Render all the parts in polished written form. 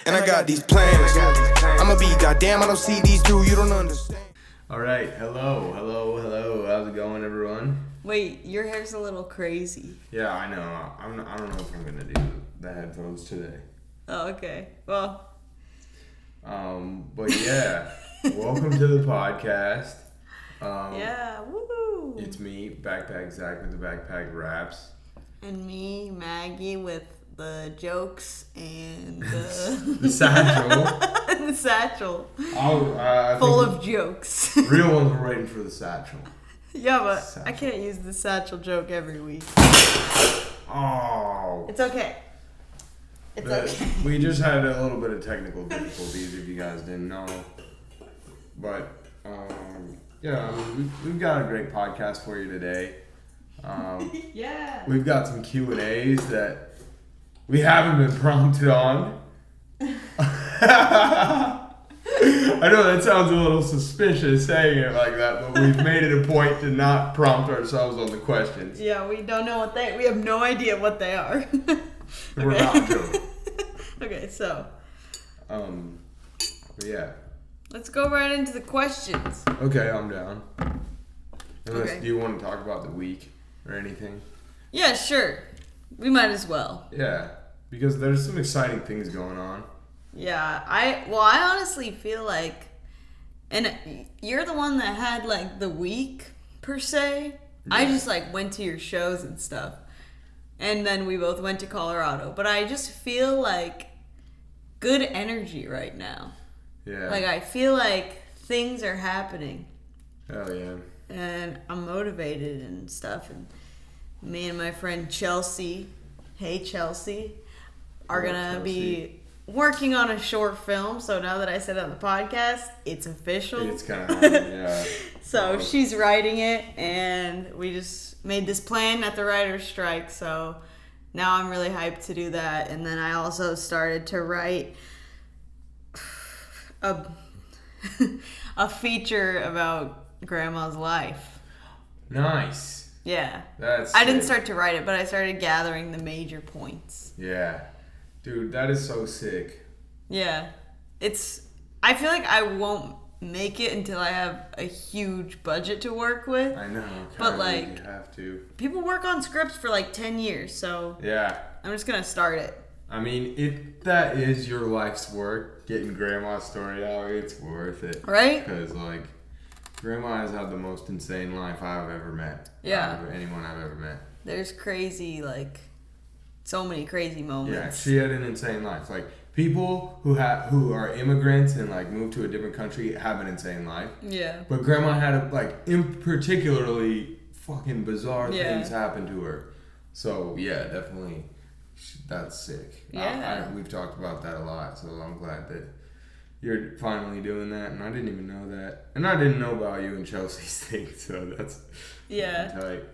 And I got these plans. I'ma be goddamn, I don't see these through, you don't understand. Alright, hello. How's it going, everyone? Wait, your hair's a little crazy. Yeah, I know. I don't know if I'm gonna do the headphones today. Oh, okay. Well. But yeah, welcome to the podcast. Yeah, woo! It's me, Backpack Zach with the Backpack Raps. And me, Maggie, with the jokes and the... The satchel. And the satchel. Full of jokes. Real ones were waiting for the satchel. Yeah, but Satchel. I can't use the satchel joke every week. Oh. It's okay. It's okay. We just had a little bit of technical difficulties, if you guys didn't know. But, yeah, we've got a great podcast for you today. Yeah. We've got some Q&As that we haven't been prompted on. I know that sounds a little suspicious saying it like that, but we've made it a point to not prompt ourselves on the questions. Yeah, we don't know we have no idea what they are. We're not joking. Okay, so. But yeah. Let's go right into the questions. Okay, I'm down. Okay. Do you want to talk about the week or anything? Yeah, sure. We might as well. Yeah, because there's some exciting things going on. Yeah, I honestly feel like, and you're the one that had like the week per se. Yeah. I just like went to your shows and stuff, and then we both went to Colorado. But I just feel like good energy right now. Yeah. Like I feel like things are happening. Hell yeah. And I'm motivated and stuff. And me and my friend Chelsea, hey Chelsea, are gonna be working on a short film. So now that I said it on the podcast, it's official. It's kind of yeah. So she's writing it, and we just made this plan at the writer's strike. So now I'm really hyped to do that. And then I also started to write a feature about Grandma's life. Nice. Yeah. That's I didn't start to write it, but I started gathering the major points. Yeah. Dude, that is so sick. Yeah. I feel like I won't make it until I have a huge budget to work with. I know. But like, you have to. People work on scripts for like 10 years, so yeah. I'm just going to start it. I mean, if that is your life's work, getting Grandma's story out, it's worth it. Right? Because, like, Grandma has had the most insane life I've ever met. Yeah. Anyone I've ever met. There's crazy, like, so many crazy moments. Yeah, she had an insane life. Like, people who are immigrants and, like, move to a different country have an insane life. Yeah. But Grandma had, particularly fucking bizarre things happen to her. So, yeah, definitely. That's sick. Yeah. We've talked about that a lot, so I'm glad that you're finally doing that, and I didn't even know that. And I didn't know about you and Chelsea's thing, so that's tight.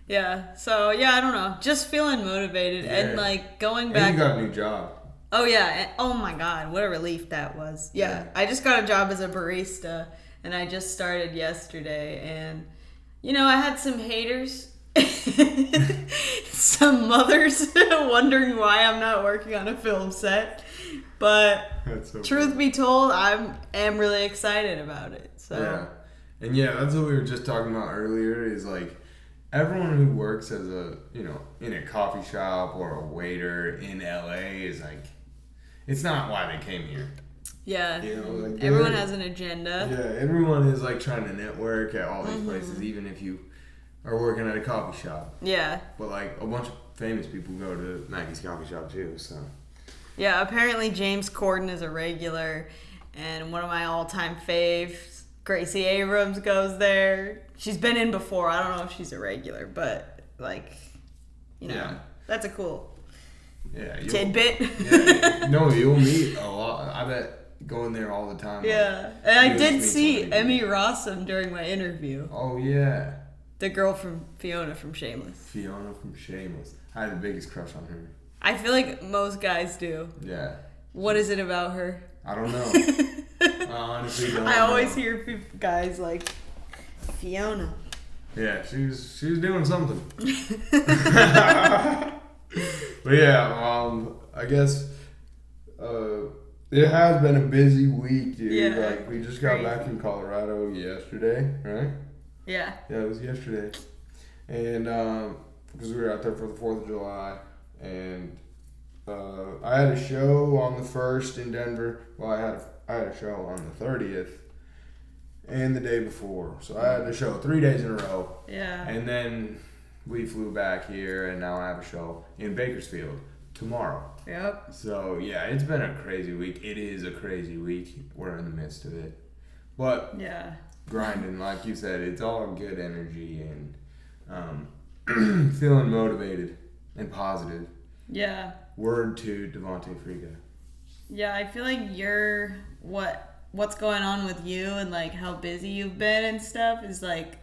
Yeah, so, I don't know. Just feeling motivated and, like, going back. And you got a new job. Oh, yeah. And, oh, my God. What a relief that was. Yeah. I just got a job as a barista, and I just started yesterday. And, I had some haters. Some mothers wondering why I'm not working on a film set, but truth be told, I am really excited about it. So and that's what we were just talking about earlier. Is like everyone who works as a in a coffee shop or a waiter in LA is like, it's not why they came here. Yeah, everyone has an agenda. Yeah, everyone is like trying to network at all these places, even if you are working at a coffee shop. Yeah. But like a bunch of famous people go to Maggie's coffee shop too, so. Yeah, apparently James Corden is a regular, and one of my all-time faves, Gracie Abrams, goes there. She's been in before. I don't know if she's a regular, but like, that's a cool tidbit. Yeah. No, you'll meet a lot. I bet going there all the time. Yeah. And I did see Emmy Rossum during my interview. Oh, yeah. The girl from Fiona from Shameless. Fiona from Shameless. I had the biggest crush on her. I feel like most guys do. Yeah. What is it about her? I don't know. I honestly don't know. I always hear guys like, Fiona. Yeah, she was doing something. But yeah, I guess It has been a busy week, dude. Yeah, Like, we just got back from Colorado yesterday, right? Yeah. Yeah, it was yesterday. And, because we were out there for the 4th of July. And, I had a show on the 1st in Denver. Well, I had a show on the 30th and the day before. So I had a show 3 days in a row. Yeah. And then we flew back here, and now I have a show in Bakersfield tomorrow. Yep. So, yeah, it's been a crazy week. It is a crazy week. We're in the midst of it. But Yeah. grinding, like you said, it's all good energy and feeling motivated and positive. Yeah. Word to Devontae Friga. Yeah, I feel like you're what's going on with you and like how busy you've been and stuff is like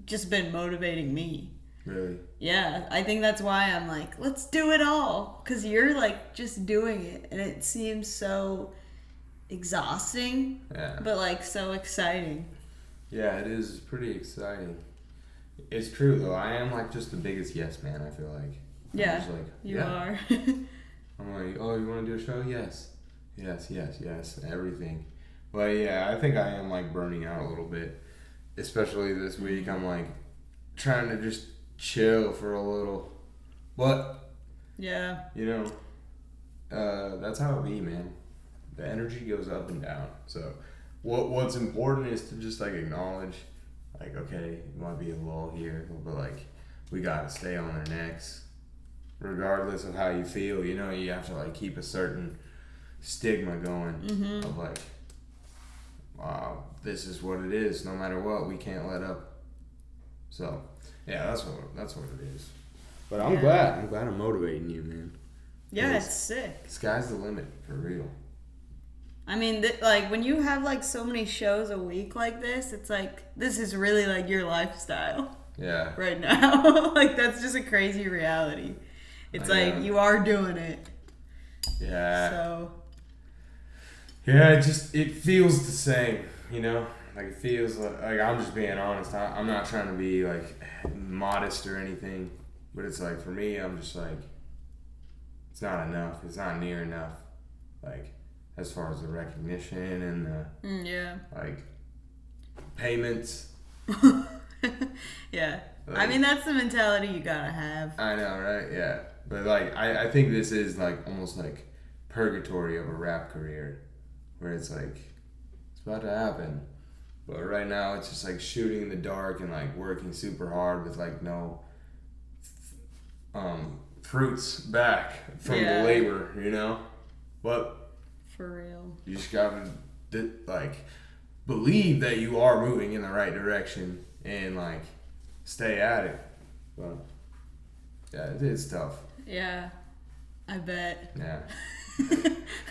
just been motivating me. Really? Yeah, I think that's why I'm like, let's do it all. Because you're like just doing it. And it seems so exhausting, Yeah. but like so exciting. Yeah, it is pretty exciting. It's true, though. I am like just the biggest yes man, I feel like. Yeah, I'm just like, you yeah. are. I'm like, oh, you want to do a show? Yes. Yes, yes, yes. Everything. But yeah, I think I am like burning out a little bit. Especially this week. I'm like trying to just chill for a little. But, Yeah. you know, that's how it be, man. The energy goes up and down. So what's important is to just like acknowledge, like, okay, it might be a lull here, but like we gotta stay on their necks. Regardless of how you feel, you know, you have to like keep a certain stigma going of like, wow, this is what it is. No matter what, we can't let up. So, yeah, that's what it is. But I'm glad. I'm glad I'm motivating you, man. Yeah, it's sick. Sky's the limit, for real. I mean, like, when you have, like, so many shows a week like this, it's like, this is really, like, your lifestyle Yeah. right now. Like, that's just a crazy reality. It's like, you are doing it. Yeah. So. Yeah, it feels the same, you know? Like, it feels like I'm just being honest. I'm not trying to be, like, modest or anything. But it's like, for me, I'm just like, it's not enough. It's not near enough. Like, as far as the recognition and the, Yeah. like, payments. Yeah. Like, I mean, that's the mentality you gotta have. I know, right? Yeah. But, like, I think this is, like, almost like purgatory of a rap career. Where it's like, it's about to happen. But right now, it's just, like, shooting in the dark and, like, working super hard with, like, no fruits back from the labor, you know? But for real, you just gotta, like, believe that you are moving in the right direction and, like, stay at it. But, yeah, it's tough. Yeah, I bet. Yeah.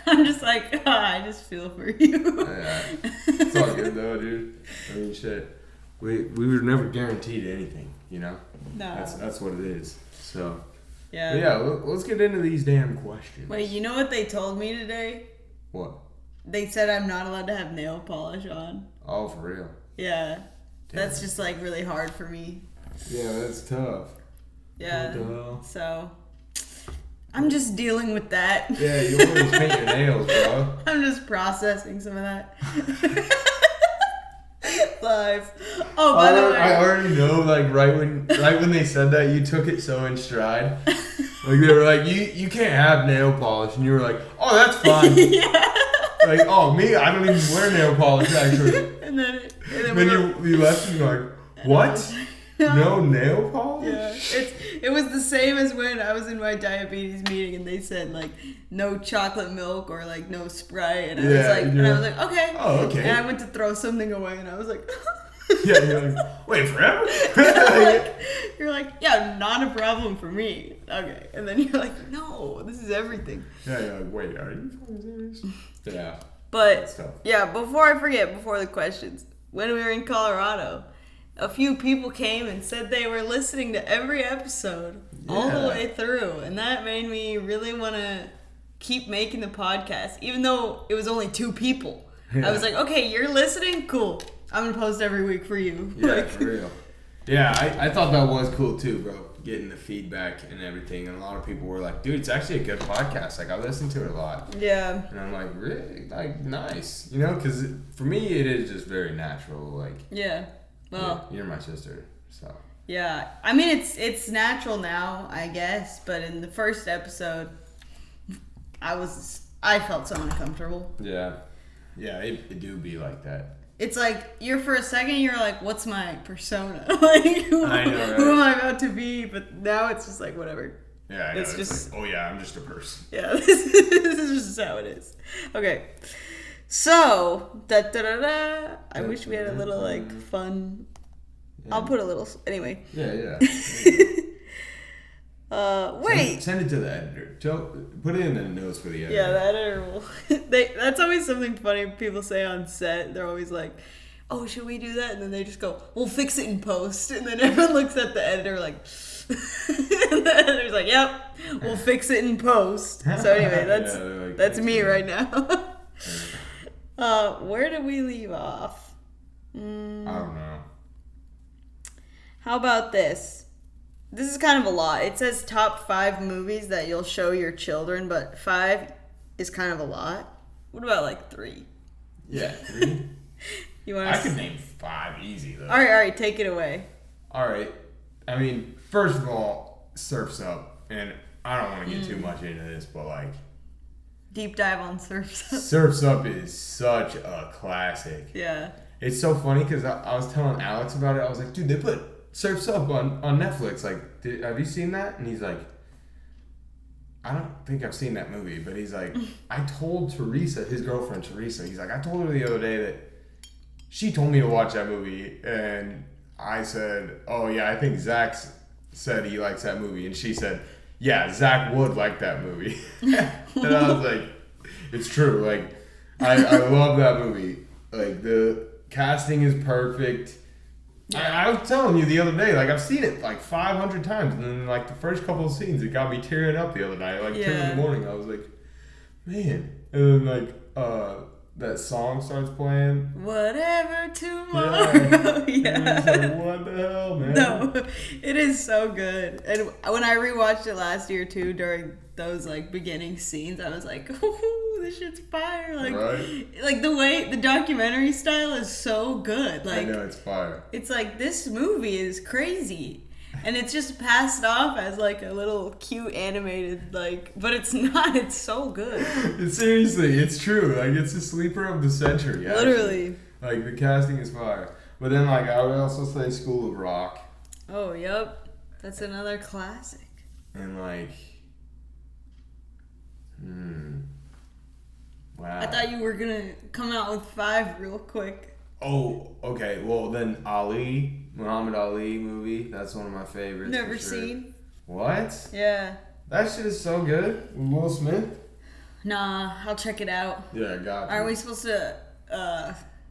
I'm just like, I just feel for you. Yeah. It's all good, though, dude. I mean, shit. We were never guaranteed anything, you know? No. That's what it is. So, Yeah. but yeah, let's get into these damn questions. Wait, you know what they told me today? What? They said I'm not allowed to have nail polish on. Oh, for real? Yeah. Damn. That's just like really hard for me. Yeah, that's tough. Yeah. What the hell? So I'm just dealing with that. Yeah, you always paint your nails, bro. I'm just processing some of that. Live. Oh, by the way. I already know, like, right when they said that, you took it so in stride. Like, they were like, you can't have nail polish. And you were like, oh, that's fine. Yeah. Like, oh, me, I don't even wear nail polish, actually. And then You left and you're like, what? No nail polish? Yeah, it was the same as when I was in my diabetes meeting and they said like no chocolate milk or like no Sprite and I was like okay. Oh, okay. And I went to throw something away and I was like Yeah, you're like, wait, forever? you're like, yeah, not a problem for me. Okay, and then you're like, no, this is everything. Yeah, you're like, wait, are you fucking serious? Yeah. But yeah, before I forget, before the questions, when we were in Colorado, a few people came and said they were listening to every episode all the way through. And that made me really want to keep making the podcast, even though it was only 2 people. Yeah. I was like, okay, you're listening? Cool. I'm going to post every week for you. Yeah, for real. Yeah, I thought that was cool too, bro. getting the feedback and everything, and a lot of people were like, "Dude, it's actually a good podcast. Like, I listen to it a lot." Yeah. And I'm like, "Really? Like, nice." You know, because for me, it is just very natural. Like, Yeah. Well. you're my sister, so. Yeah. I mean, it's natural now, I guess. But in the first episode, I felt so uncomfortable. Yeah. Yeah, it do be like that. It's like, for a second, you're like, what's my persona? Like, who I know, right? am I about to be? But now it's just like, whatever. Yeah, I know. It's It's just- like, oh yeah, I'm just a person. Yeah, this is just how it is. Okay. So, I wish we had a little, like, fun. I'll put a little, anyway. Yeah. Wait. Send it to the editor. Put it in the notes for the editor. Yeah, the editor will. That's always something funny people say on set. They're always like, "Oh, should we do that?" And then they just go, "We'll fix it in post." And then everyone looks at the editor like, and the editor's like, "Yep, we'll fix it in post." So anyway, that's me right now. Where did we leave off? I don't know. How about this? This is kind of a lot. It says top 5 movies that you'll show your children, but 5 is kind of a lot. What about like 3? Yeah, 3. You want? I could name 5 easy though. All right, take it away. All right. I mean, first of all, Surf's Up, and I don't want to get too much into this, but like, Deep dive on Surf's Up. Surf's Up is such a classic. Yeah. It's so funny because I was telling Alex about it. I was like, dude, they put Surf's Up on Netflix. Like, have you seen that? And he's like, I don't think I've seen that movie. But he's like, I told Teresa, his girlfriend Teresa, he's like, I told her the other day that she told me to watch that movie. And I said, oh, yeah, I think Zach said he likes that movie. And she said, yeah, Zach would like that movie. And I was like, it's true. Like, I love that movie. Like, the casting is perfect. I was telling you the other day, like, I've seen it like 500 times, and then like the first couple of scenes, it got me tearing up the other night. Like 2 in the morning, I was like, man. And then like that song starts playing. Whatever tomorrow. Yeah. And it's like, what the hell, man? No, it is so good. And when I rewatched it last year too, during those like beginning scenes, I was like, ooh, this shit's fire. Like, Right? like the way the documentary style is so good. Like, I know, it's fire. it's like this movie is crazy. And it's just passed off as like a little cute animated, like, but it's not. It's so good. Seriously, it's true. Like, it's a sleeper of the century. Actually. Literally. Like, the casting is fire. But then, like, I would also say School of Rock. Oh, yep. That's another classic. And, like, wow. I thought you were gonna come out with 5 real quick. Oh, okay. Well, then Muhammad Ali movie. That's one of my favorites. Never for sure. seen. What? Yeah. That shit is so good. With Will Smith. Nah, I'll check it out. Yeah, got you. Are we supposed to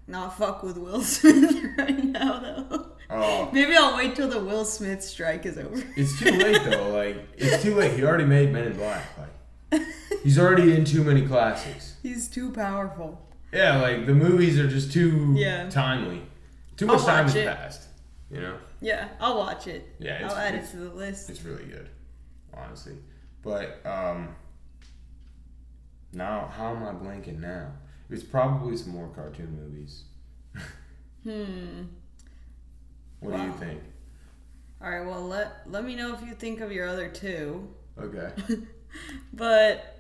not fuck with Will Smith right now though? Oh. Maybe I'll wait till the Will Smith strike is over. It's too late though. Like, it's too late. He already made Men in Black. Like, he's already in too many classics. He's too powerful. Yeah, like the movies are just too timely. Too much I'll time watch has it. passed. You know? Yeah, I'll watch it. Yeah, I'll add it to the list. It's really good, honestly. But now how am I blanking now? It's probably some more cartoon movies. What do you think? All right, well let me know if you think of your other 2. Okay. But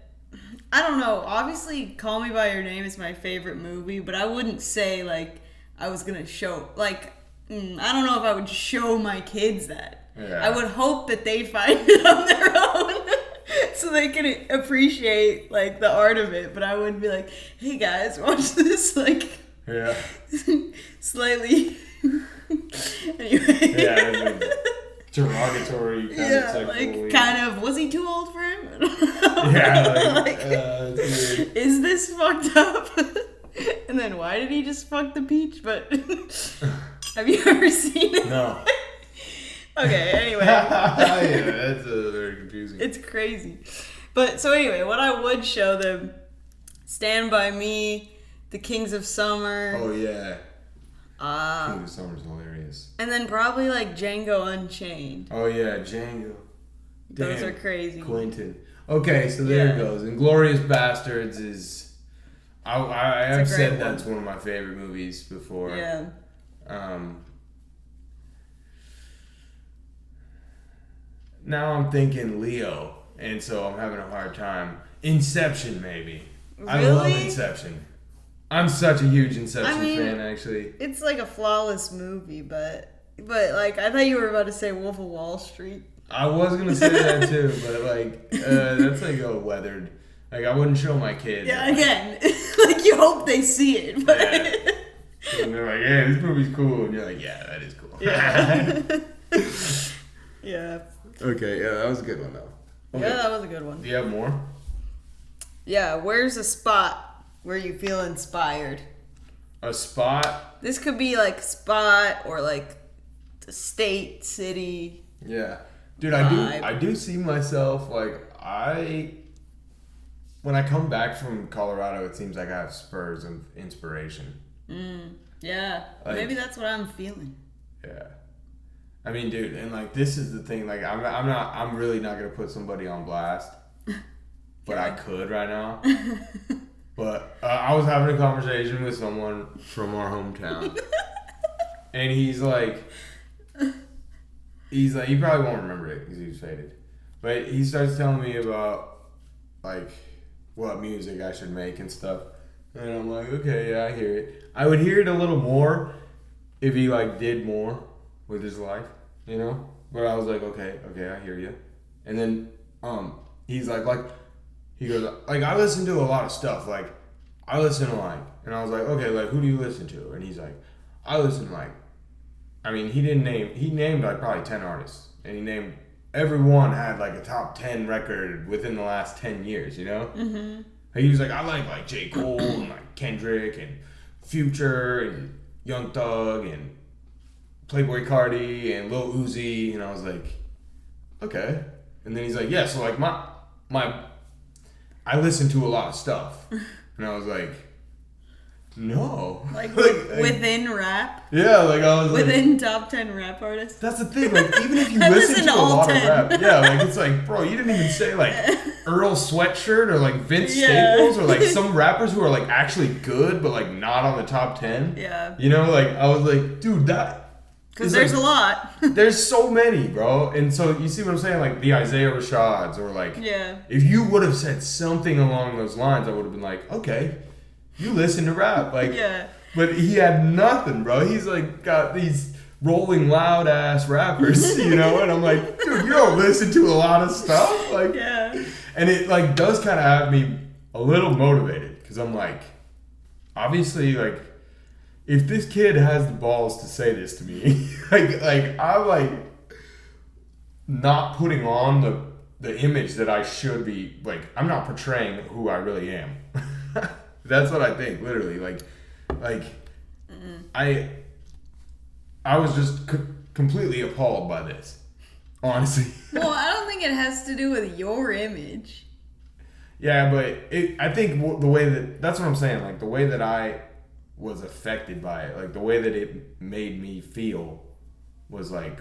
I don't know. Obviously, Call Me by Your Name is my favorite movie, but I wouldn't say like I was gonna show like I don't know if I would show my kids that. Yeah. I would hope that they find it on their own so they can appreciate like the art of it. But I wouldn't be like, hey guys, watch this like Yeah. slightly. Anyway. Yeah. Derogatory kind of sexual. like kind of. Was he too old for him? Yeah. Like, it's weird. is this fucked up? And then why did he just fuck the peach? But have you ever seen it? No. Okay, anyway. Yeah, that's very confusing. It's crazy. But so anyway, what I would show them, Stand By Me, The Kings of Summer. Oh yeah. King of Summer's hilarious. And then probably like Django Unchained. Oh yeah, Django. Those Damn, are crazy. Quentin. Okay, so there it goes. Inglourious Bastards is. I've said that's one of my favorite movies before. Yeah. Now I'm thinking Leo, and so I'm having a hard time. Inception, maybe. Really? I love Inception. I'm such a huge Inception fan, actually. It's like a flawless movie, but like I thought you were about to say Wolf of Wall Street. I was gonna say that too, but like that's like a weathered. Like I wouldn't show my kids. Yeah, again, like you hope they see it, but yeah. And they're like, "Yeah, this movie's cool," and you're like, "Yeah, that is cool." Yeah. Yeah. Okay, yeah, that was a good one though. Okay. Yeah, that was a good one. Do you have more? Yeah, where's a spot where you feel inspired? A spot? This could be like spot or like the state, city. Yeah. Dude, vibe. I do see myself like when I come back from Colorado, it seems like I have spurs of inspiration. Yeah. Like, maybe that's what I'm feeling. Yeah. I mean, dude, and like this is the thing. Like, I'm really not gonna put somebody on blast, but I could right now. But I was having a conversation with someone from our hometown, and he's like, he probably won't remember it because he was faded, but he starts telling me about like what music I should make and stuff, and I'm like, okay, yeah, I hear it. I would hear it a little more if he like did more with his life, you know? But I was like, okay, I hear you. And then he's like he goes, like, I listen to a lot of stuff. Like, I listen to like, and I was like, okay, like, who do you listen to? And he's like, I listen to like, I mean, he named like probably 10 artists. And he named, every one had like a top 10 record within the last 10 years, you know? Mm-hmm. Like, he was like, I like J. Cole and like Kendrick and Future and Young Thug and Playboy Cardi and Lil Uzi, and I was like, okay. And then he's like, yeah, so like I listen to a lot of stuff. And I was like, no. Like within rap? Yeah, like I was within top 10 rap artists? That's the thing, like even if you listen to a lot 10. Of rap, yeah, like it's like, bro, you didn't even say like Earl Sweatshirt or like Vince Staples or like some rappers who are like actually good but like not on the top 10. Yeah. You know, like I was like, dude, that because there's like, a lot. There's so many, bro. And so you see what I'm saying? Like the Isaiah Rashads or like, yeah. If you would have said something along those lines, I would have been like, okay, you listen to rap. Like, yeah. But he had nothing, bro. He's like got these Rolling Loud ass rappers, you know? And I'm like, dude, you don't listen to a lot of stuff. Like, yeah. And it like does kind of have me a little motivated because I'm like, obviously, like, if this kid has the balls to say this to me, like I'm like not putting on the image that I should be, like I'm not portraying who I really am. That's what I think, literally. Like I was just completely appalled by this, honestly. Well, I don't think it has to do with your image. Yeah, but I think the way that's what I'm saying. Like the way that I was affected by it, like the way that it made me feel was like,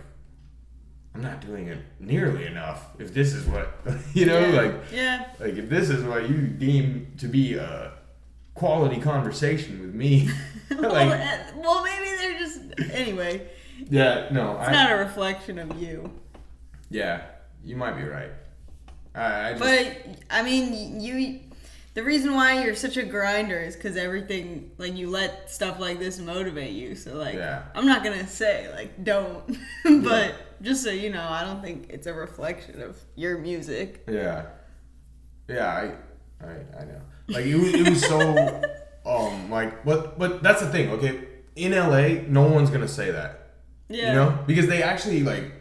I'm not doing it nearly enough. If this is what, you know, like if this is what you deem to be a quality conversation with me, like, well, maybe they're just anyway. Yeah, no, it's not a reflection of you. Yeah, you might be right. But I mean, the reason why you're such a grinder is because everything, like, you let stuff like this motivate you. So, like, I'm not going to say, like, don't. But just so you know, I don't think it's a reflection of your music. Yeah. Yeah, I know. Like, it was so, like, but that's the thing, okay? In LA, no one's going to say that. Yeah. You know? Because they actually, like,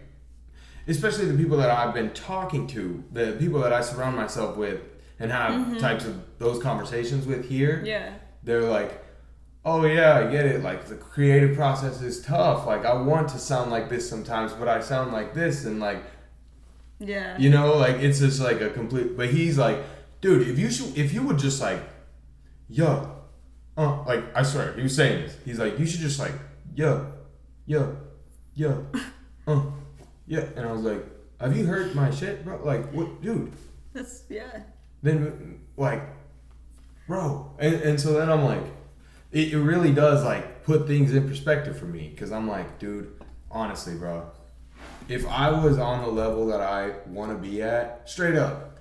especially the people that I've been talking to, the people that I surround myself with, and have types of those conversations with here, they're like, oh yeah, I get it, like the creative process is tough, like I want to sound like this sometimes, but I sound like this, and like, you know, like it's just like a complete, but he's like, dude, if you would just like, like I swear, he was saying this, he's like, you should just like yo, yeah, yeah. And I was like, have you heard my shit, bro? Like, what, dude? That's, yeah. Then, like, bro. And so then I'm like, it really does, like, put things in perspective for me. Because I'm like, dude, honestly, bro, if I was on the level that I want to be at, straight up,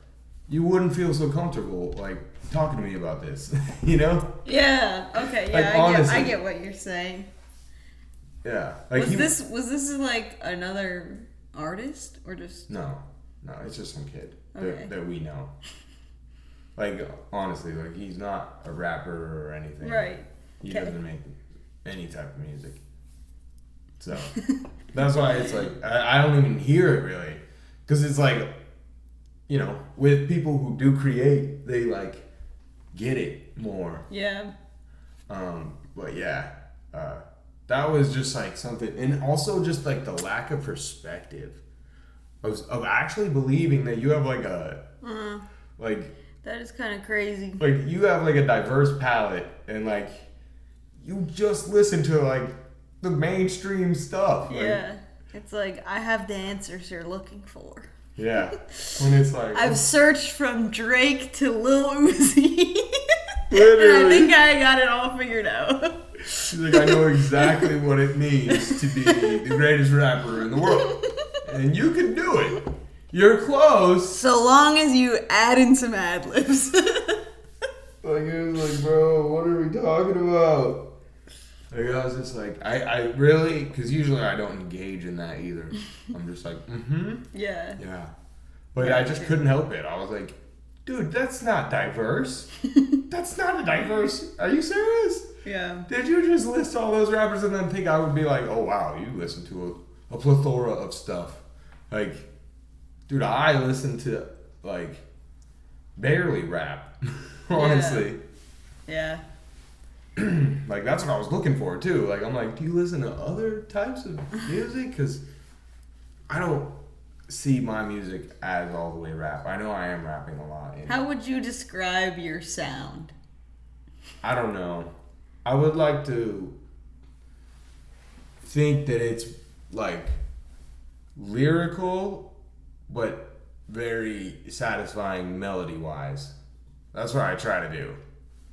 you wouldn't feel so comfortable, like, talking to me about this, you know? Yeah, okay, yeah, Like, I honestly. get what you're saying. Yeah. Like Was this like another artist or just No, it's just some kid Okay. that we know. Like, honestly, like, he's not a rapper or anything. right? He Okay. doesn't make any type of music. So, that's why it's like, I don't even hear it really. Because it's like, you know, with people who do create, they, like, get it more. Yeah. But yeah, that was just, like, something. And also just, like, the lack of perspective of actually believing that you have, like, like, That is kind of crazy. like, you have, like, a diverse palette, and, like, you just listen to, like, the mainstream stuff. Like, Yeah. It's like I have the answers you're looking for. Yeah. When it's like, I've searched from Drake to Lil Uzi. Literally. And I think I got it all figured out. she's like, I know exactly what it means to be the greatest rapper in the world. And you can do it. You're close. So long as you add in some ad libs. Like, it was like, bro, what are we talking about? Like, I was just like, I really, because usually I don't engage in that either. I'm just like, Yeah. yeah. But I just couldn't help it. I was like, dude, that's not diverse. That's not a diverse. Are you serious? Yeah. Did you just list all those rappers and then think I would be like, oh, wow, you listen to a plethora of stuff? Like, dude, I listen to, like, barely rap, honestly. Yeah. Like, that's what I was looking for, too. Like, I'm like, do you listen to other types of music? Because I don't see my music as all the way rap. I know I am rapping a lot. How would you describe your sound? I don't know. I would like to think that it's, like, lyrical, but very satisfying melody-wise. That's what I try to do.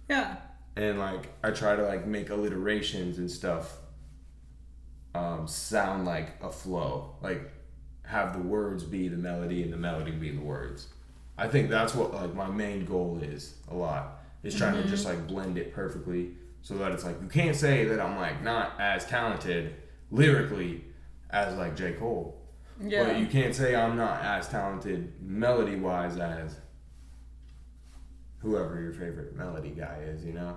Yeah. And, like, I try to, like, make alliterations and stuff sound like a flow. Like, have the words be the melody and the melody be the words. I think that's what, like, my main goal is a lot. Is trying to just, like, blend it perfectly so that it's, like, you can't say that I'm, like, not as talented lyrically as, like, J. Cole. Yeah. But you can't say I'm not as talented melody-wise as whoever your favorite melody guy is, you know?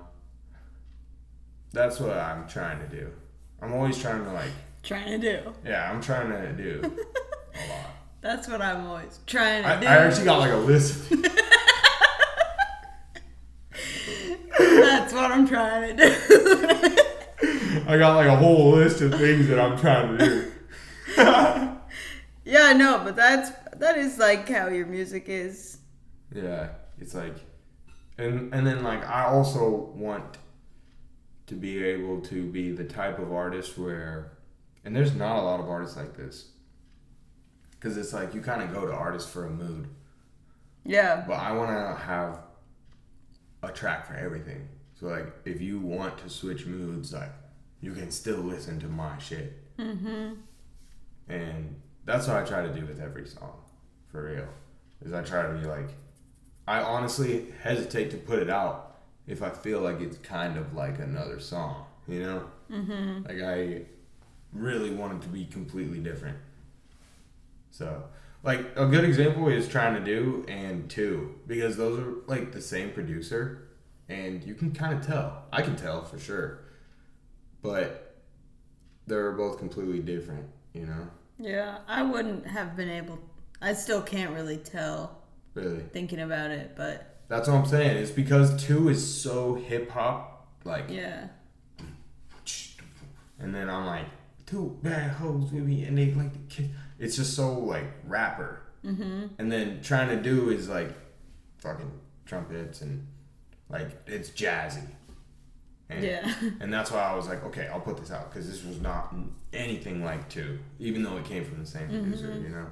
That's what I'm trying to do. I'm always trying to, like... Trying to do. Yeah, I'm trying to do a lot. That's what I'm always trying to do. I actually got, like, a list. That's what I'm trying to do. I got, like, a whole list of things that I'm trying to do. Yeah, no, but that is, like, how your music is. Yeah, it's like... And then, like, I also want to be able to be the type of artist where... And there's not a lot of artists like this. Because it's like, you kind of go to artists for a mood. Yeah. But I want to have a track for everything. So, like, if you want to switch moods, like, you can still listen to my shit. Mm-hmm. And that's what I try to do with every song. For real. Is I try to be like... I honestly hesitate to put it out if I feel like it's kind of like another song, you know? Mm-hmm. Like, I really want it to be completely different. So, like, a good example is Trying to Do and Two, because those are, like, the same producer, and you can kind of tell. I can tell for sure. But they're both completely different, you know? Yeah, I wouldn't have been able... I still can't really tell. Really. Thinking about it, but... That's what I'm saying. It's because Two is so hip-hop, like... Yeah. And then I'm like, two bad hoes with me, and they like to kiss. It's just so, like, rapper. Mm-hmm. And then Trying to Do is, like, fucking trumpets and, like, it's jazzy. And, Yeah. And that's why I was like, okay, I'll put this out because this was not anything like 2, even though it came from the same producer, you know?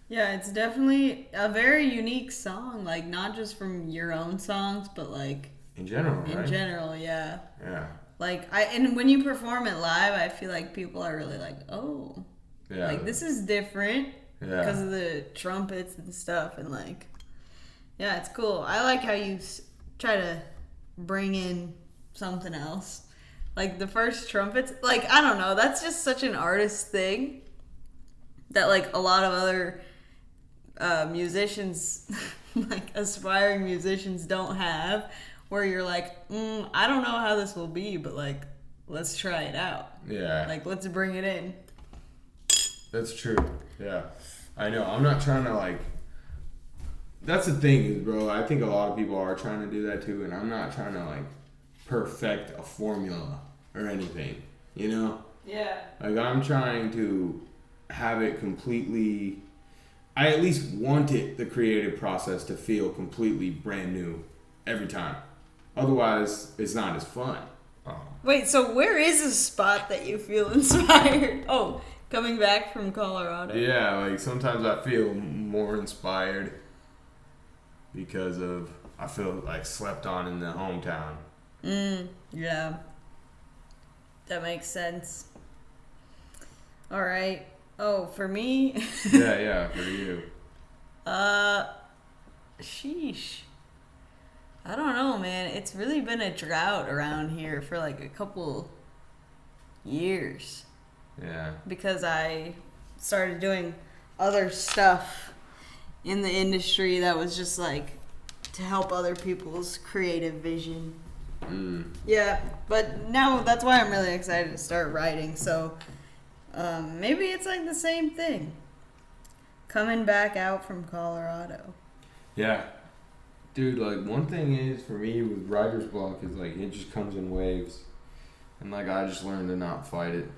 Yeah, it's definitely a very unique song. Like, not just from your own songs, but like In general, in right? general, yeah. Yeah. Like, and when you perform it live, I feel like people are really like, oh, Yeah. like this is different Yeah. because of the trumpets and stuff. And like, yeah, it's cool. I like how you try to bring in something else. Like the first trumpets, like, I don't know, that's just such an artist thing that like a lot of other musicians, like aspiring musicians, don't have, where you're like, I don't know how this will be, but like, let's try it out. Yeah. Like, let's bring it in. That's true. Yeah. I know. I'm not trying to like. That's the thing is, bro, I think a lot of people are trying to do that too, and I'm not trying to like perfect a formula or anything, you know? Yeah. Like, I'm trying to have it completely. I at least want it, the creative process, to feel completely brand new every time. Otherwise, it's not as fun. Wait, so where is a spot that you feel inspired? Oh, coming back from Colorado. Yeah, like sometimes I feel more inspired because of I feel like slept on in the hometown. Yeah. That makes sense. All right. Oh, for me? Yeah, for you. Sheesh. I don't know, man. It's really been a drought around here for like a couple years Yeah. because I started doing other stuff in the industry that was just like to help other people's creative vision. Yeah, but now that's why I'm really excited to start writing. So maybe it's like the same thing. Coming back out from Colorado. Yeah. Dude, like, one thing is, for me, with writer's block, is, like, it just comes in waves. And, like, I just learned to not fight it.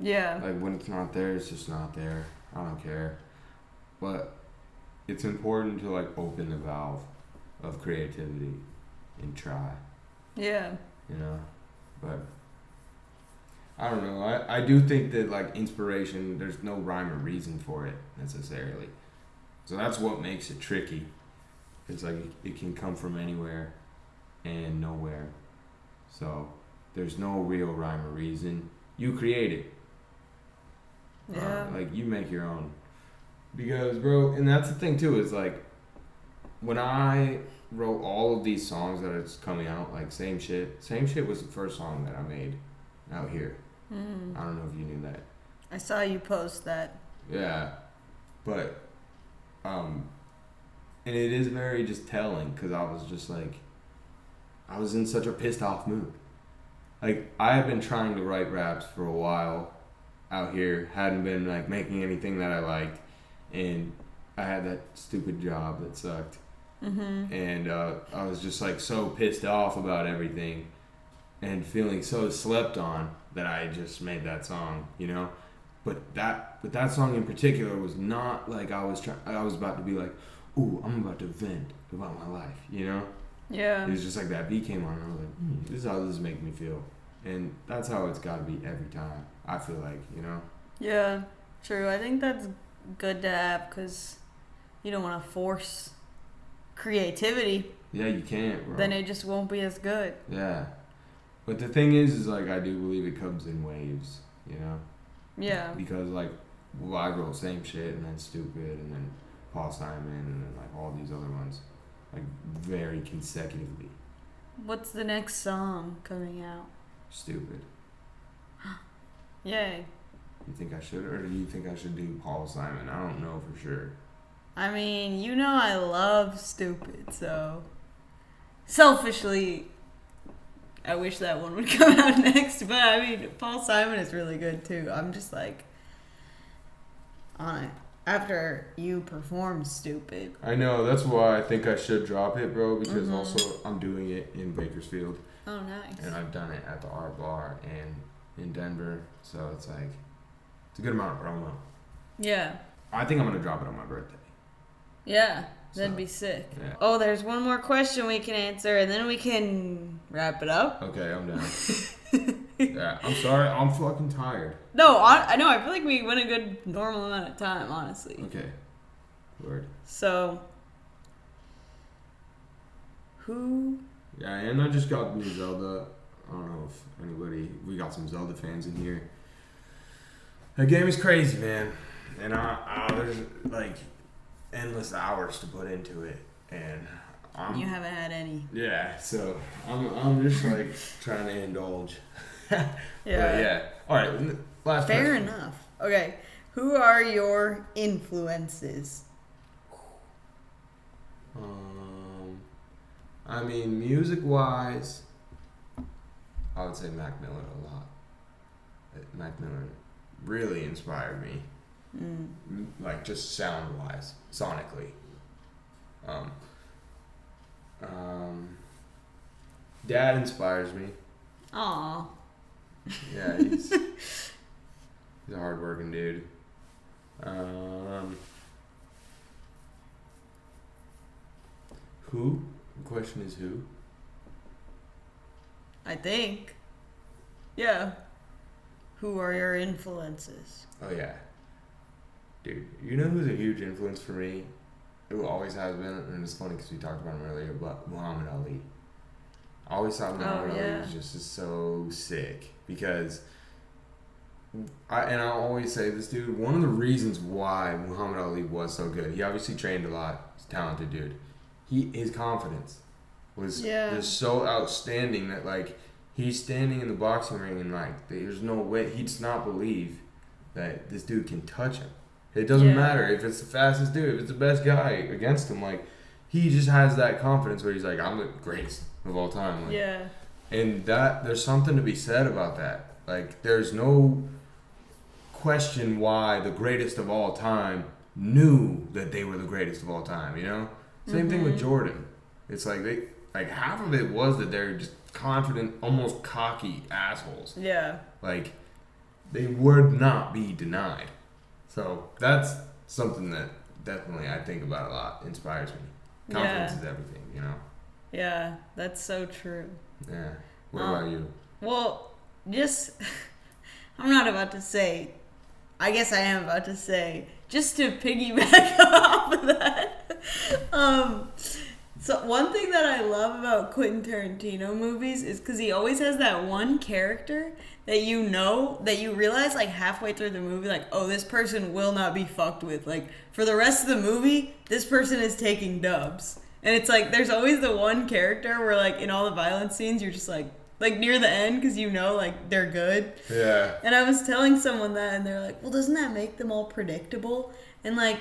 Yeah. Like, when it's not there, it's just not there. I don't care. But it's important to, like, open the valve of creativity and try, Yeah. you know? But I don't know. I do think that, like, inspiration, there's no rhyme or reason for it, necessarily. So that's what makes it tricky. It's like it can come from anywhere and nowhere. So there's no real rhyme or reason. You create it. Yeah. Like, you make your own. Because, bro, and that's the thing, too, is, like, when I wrote all of these songs that it's coming out, like, Same Shit was the first song that I made out here. I don't know if you knew that. I saw you post that. Yeah. But, and it is very just telling, because I was just, like, I was in such a pissed off mood. Like, I had been trying to write raps for a while out here, hadn't been, like, making anything that I liked, and I had that stupid job that sucked. And I was just, like, so pissed off about everything and feeling so slept on that I just made that song, you know? But that song in particular was not like I was about to be like, ooh, I'm about to vent about my life, you know? Yeah. It was just like that beat came on and I was like, this is how this is making me feel. And that's how it's got to be every time, I feel like, you know? Yeah. True. I think that's good to have because you don't want to force creativity. Yeah, you can't, bro. Then it just won't be as good. Yeah. But the thing is like, I do believe it comes in waves, you know? Yeah. Because, like, well, I wrote Same Shit and then Stupid and then Paul Simon and then, like, all these other ones, like, very consecutively. What's the next song coming out? Stupid. Yay. You think I should, or do you think I should do Paul Simon? I don't know for sure. I mean, you know I love Stupid, so selfishly I wish that one would come out next, but I mean, Paul Simon is really good too. I'm just like, on it. After you perform Stupid. I know, that's why I think I should drop it, bro, because also I'm doing it in Bakersfield. Oh, nice. And I've done it at the Art Bar and in Denver, so it's like, it's a good amount of promo. Yeah. I think I'm going to drop it on my birthday. Yeah, that'd So, be sick. yeah. Oh, there's one more question we can answer, and then we can wrap it up. Okay, I'm down. Yeah, I'm sorry. I'm fucking tired. No, I know. I feel like we went a good normal amount of time, honestly. Okay. Word. So, who? Yeah, and I just got the new Zelda. I don't know if we got some Zelda fans in here. That game is crazy, man. And there's like endless hours to put into it. And You haven't had any. Yeah, so I'm just like trying to indulge. Yeah. But yeah. All right. Last Fair question. enough. Okay. Who are your influences? I mean, music-wise, I would say Mac Miller a lot. Mac Miller really inspired me, like just sound-wise, sonically. Dad inspires me. Aw. Yeah, he's a hard-working dude. Who? The question is who? I think. Yeah. Who are your influences? Oh yeah. Dude, you know who's a huge influence for me? Who always has been, and it's funny because we talked about him earlier, but Muhammad Ali. I always thought Muhammad Ali was just so sick because I always say this, dude, one of the reasons why Muhammad Ali was so good, he obviously trained a lot, he's a talented dude. His confidence was just so outstanding that like he's standing in the boxing ring and like there's no way he does not believe that this dude can touch him. It doesn't matter if it's the fastest dude, if it's the best guy against him, like he just has that confidence where he's like, I'm the greatest of all time. Like, and there's something to be said about that. Like there's no question why the greatest of all time knew that they were the greatest of all time, you know? Same thing with Jordan. It's like half of it was that they're just confident, almost cocky assholes. Yeah. Like they would not be denied. So that's something that definitely I think about a lot. Inspires me. Confidence is everything, you know? Yeah, that's so true. Yeah. What about you? Well, I'm not about to say, I guess I am about to say, just to piggyback off of that. So one thing that I love about Quentin Tarantino movies is because he always has that one character that that you realize like halfway through the movie, like, oh, this person will not be fucked with. Like for the rest of the movie, this person is taking dubs. And it's like, there's always the one character where like in all the violence scenes, you're just like near the end, because like they're good. Yeah. And I was telling someone that, and they're like, well, doesn't that make them all predictable? And like,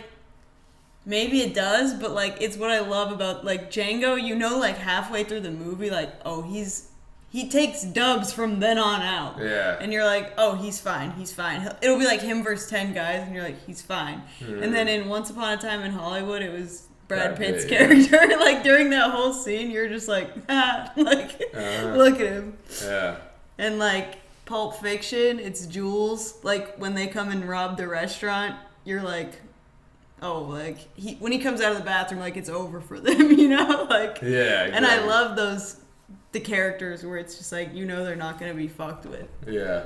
maybe it does, but like, it's what I love about like Django. Like halfway through the movie, like, oh, he takes dubs from then on out. Yeah. And you're like, oh, he's fine. It'll be like him versus 10 guys, and you're like, he's fine. And then in Once Upon a Time in Hollywood, it was Brad Pitt's character. Like during that whole scene, you're just like, look at him. Yeah. And like Pulp Fiction, it's Jules. Like when they come and rob the restaurant, you're like, oh, like when he comes out of the bathroom, like it's over for them, you know? Like, yeah. Exactly. And I love the characters where it's just like, they're not gonna be fucked with. Yeah.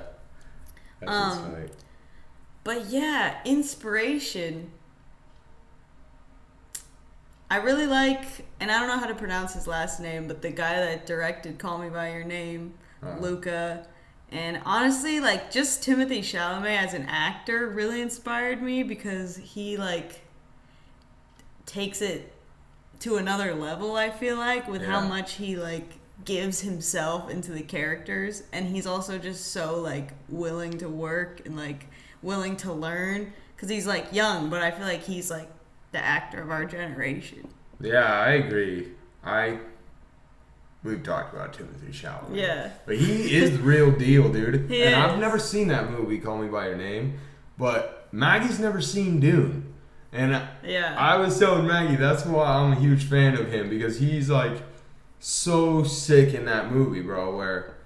That's funny. But yeah, inspiration. I really like, and I don't know how to pronounce his last name, but the guy that directed Call Me By Your Name, Luca. And honestly, like, just Timothée Chalamet as an actor really inspired me because he, like, takes it to another level, I feel like, with how much he, like, gives himself into the characters. And he's also just so, like, willing to work and, like, willing to learn. Because he's, like, young, but I feel like he's, like, the actor of our generation. Yeah, I agree. We've talked about Timothée Chalamet. Yeah. But he is the real deal, dude. He and is. I've never seen that movie, Call Me By Your Name, but Maggie's never seen Dune. And I was telling Maggie, that's why I'm a huge fan of him, because he's like so sick in that movie, bro, where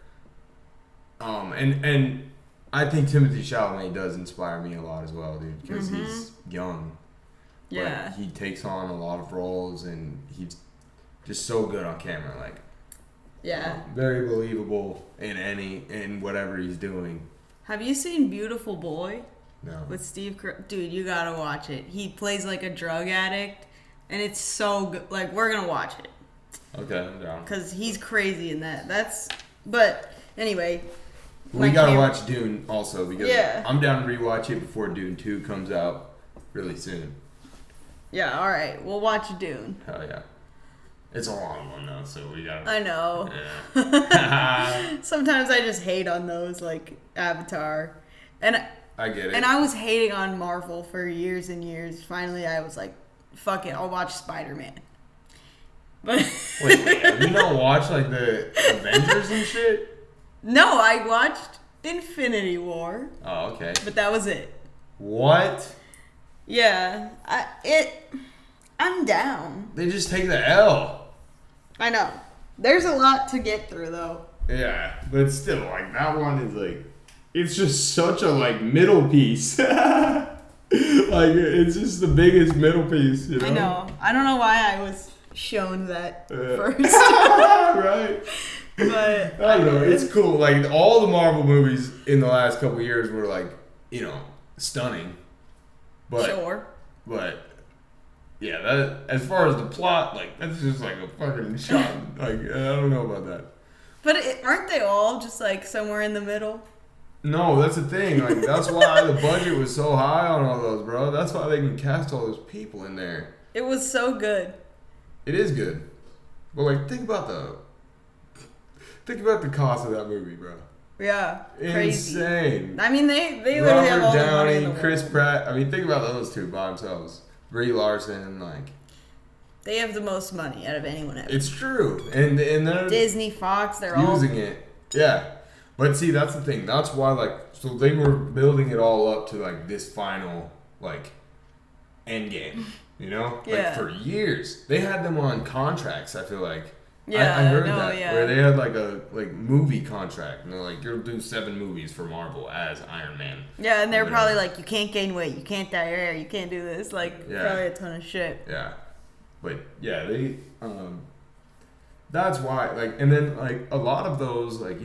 and I think Timothée Chalamet does inspire me a lot as well, dude, because he's young. Yeah. But he takes on a lot of roles, and he's just so good on camera. Like, Yeah. Very believable in whatever he's doing. Have you seen Beautiful Boy No. with Steve? Dude, you gotta watch it. He plays like a drug addict, and it's so good. Like, we're gonna watch it Okay, I'm down. because he's crazy in that. But anyway. We gotta watch Dune also because Yeah. I'm down to rewatch it before Dune 2 comes out really soon. Yeah, all right. We'll watch Dune. Hell yeah. It's a long one though, so we gotta. I know. Yeah. Sometimes I just hate on those, like Avatar, and I get it. and I was hating on Marvel for years and years. Finally, I was like, "Fuck it, I'll watch Spider-Man." But Wait, have you not watched like the Avengers and shit? no, I watched Infinity War, Oh, okay. but that was it. What? Yeah, I'm down. They just take the L. I know. There's a lot to get through, though. Yeah, but still, like that one is like, it's just such a like middle piece. Like it's just the biggest middle piece. You know? I know. I don't know why I was shown that first. Right. But I don't know. It's cool. Like all the Marvel movies in the last couple of years were like, stunning. But sure. But yeah, that as far as the plot, like that's just like a fucking shot. Like I don't know about that. But aren't they all just like somewhere in the middle? No, that's the thing. Like that's why the budget was so high on all those, bro. That's why they can cast all those people in there. It was so good. It is good, but like think about the cost of that movie, bro. Yeah, crazy. Insane. I mean, they literally have all Robert the money in Downey, the Chris world. Pratt. I mean, think about those two by themselves. Brie Larson, like They have the most money out of anyone ever. it's true, and they're Disney, Fox, they're all using it. Yeah, but see, that's the thing. That's why, like, so they were building it all up to like this final like end game. You know, Yeah. like for years they had them on contracts. I feel like. Yeah, I heard no, that yeah. where they had like a movie contract, and they're like, you'll do 7 movies for Marvel as Iron Man. Yeah, and they're Whatever. probably like, you can't gain weight, you can't dye your hair, you can't do this. Like, Yeah. probably a ton of shit. Yeah, but yeah, they that's why, like, and then like a lot of those, like,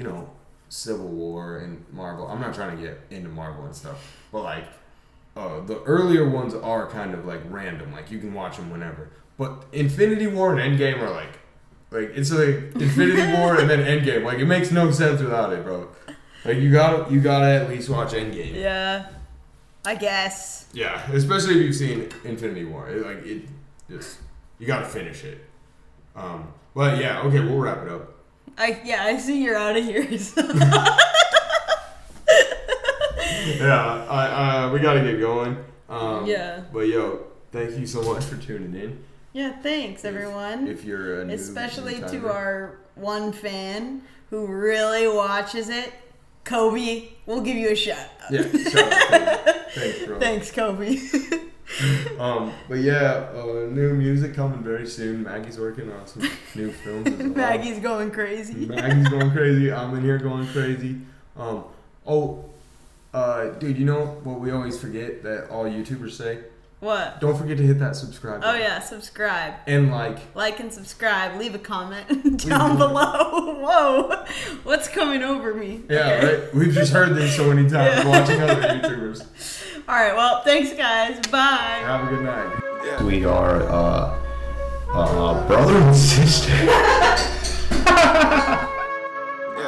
Civil War and Marvel. I'm not trying to get into Marvel and stuff, but like the earlier ones are kind of like random, like you can watch them whenever. But Infinity War and Endgame are like it's like Infinity War and then Endgame. Like it makes no sense without it, bro. Like you gotta at least watch Endgame. Yeah, I guess. Yeah, especially if you've seen Infinity War. You gotta finish it. But yeah, okay, we'll wrap it up. I see you're out of here. So. Yeah, we gotta get going. Yeah. But yo, thank you so much for tuning in. Yeah, thanks everyone. If you're a new Especially to timer. our one fan who really watches it, Kobe. We'll give you a shout out. Yeah, shout out, Kobe. Thanks, bro. Thanks, Kobe. But yeah, new music coming very soon. Maggie's working on some new films as well. Maggie's going crazy. Maggie's going crazy. I'm in here going crazy. Dude, you know what we always forget that all YouTubers say? What? Don't forget to hit that subscribe Oh button. yeah, subscribe. And Like and subscribe. Leave a comment down below. Whoa, what's coming over me? yeah, Okay. right? We've just heard this so many times Yeah. watching other YouTubers. All right. Well, thanks guys. Bye. Have a good night. We are brother and sister.